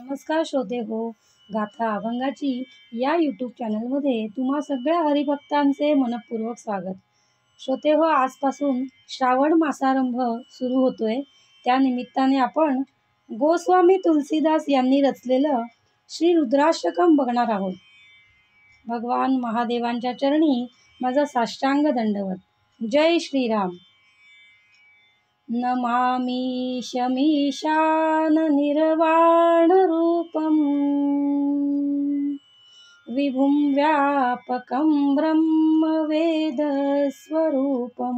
नमस्कार श्रोते हो. गाथा अभंगाची या यूट्यूब चॅनलमध्ये तुम्हा सगळ्या हरिभक्तांचे मनपूर्वक स्वागत. श्रोते हो, आजपासून श्रावण मासारंभ सुरू होतोय. त्या निमित्ताने आपण गोस्वामी तुलसीदास यांनी रचलेलं श्री रुद्राष्टकम बघणार आहोत. भगवान महादेवांच्या चरणी माझा साष्टांग दंडवत. जय श्रीराम. नमामि शमीशान निर्वाणरूपं विभुं व्यापकं ब्रह्मवेदस्वरूपं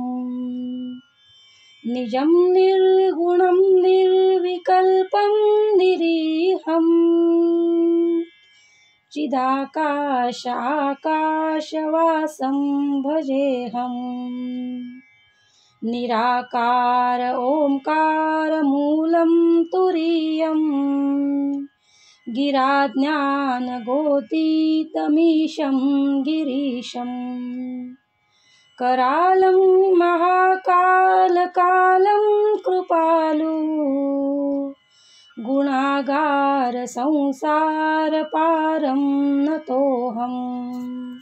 निजं निर्गुणं निर्विकल्पं निरीहं चिदाकाशाकाशवासं भजेऽहम्. निराकार ओंकार मूलं तुरीयं गिराज्ञानगोतीतमीशं गिरीशं करालं महाकालकालं कृपालु गुणागार संसारपारं नतोऽहम्.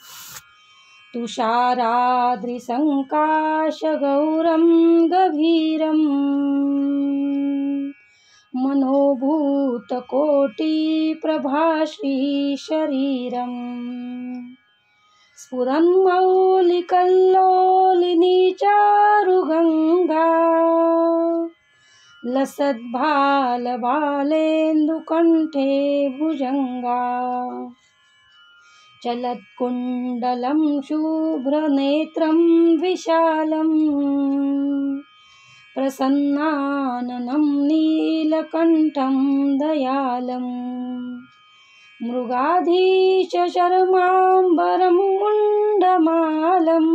तुषाराद्रिसङ्काशगौरं गभीरं मनोभूतकोटिप्रभाश्रीशरीरं स्फुरन्मौलिकल्लोलिनी चारुगङ्गा लसद्भालबालेन्दुकण्ठे भुजङ्गा चलत्कुण्डलं शुभ्रनेत्रं विशालं प्रसन्नाननं नीलकण्ठं दयालं मृगाधीशशर्माम्बरं मुण्डमालं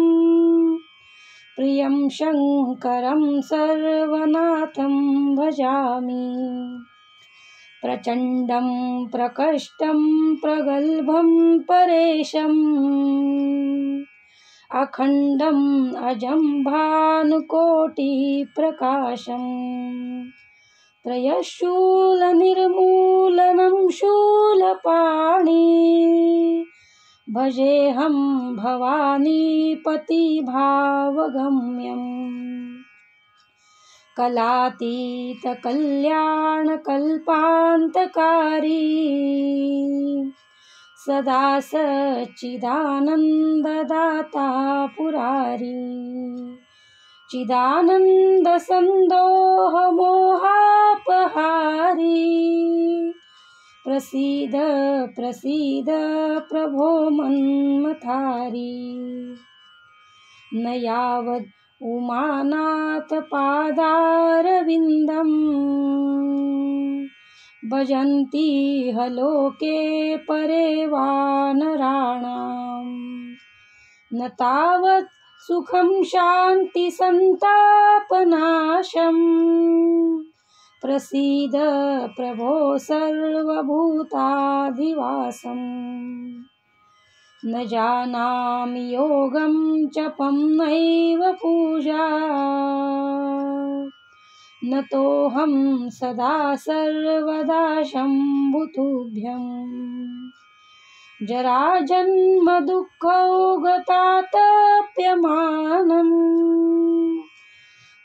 प्रियं शङ्करं सर्वनाथं भजामि. प्रचण्डं प्रकष्टं प्रगल्भं परेशम् अखण्डम् अजं भानुकोटिप्रकाशम् त्रयशूलनिर्मूलनं शूलपाणि भजेऽहं भवानीपतिभावगम्यम्. कलातीतकल्याणकल्पान्तकारी सदा सच्चिदानन्ददाता पुरारी चिदानन्दसन्दोहमोहापहारी प्रसीद प्रसीद प्रभो मन्मथारी. न यावद् उमानाथ पादारविन्दं भजन्ति लोके परे वानराणां न तावत् सुखं शान्ति संतापनाशं प्रसीद प्रभो सर्वभूताधिवासम्. न जानामि योगं जपं नैव पूजा न तोऽहं सदा सर्वदा शम्भुतुभ्यं. जराजन्मदुःखौगतातप्यमानं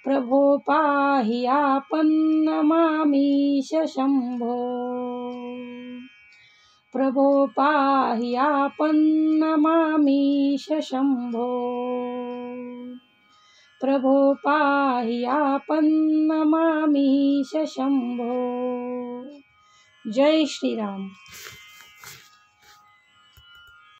प्रभो पाहि आपन्नमामीश शम्भो. प्रभो पाहि आपन्नमामीश शम्भो. प्रभो पाहि आपन्नमामीश शम्भो. जय श्रीराम.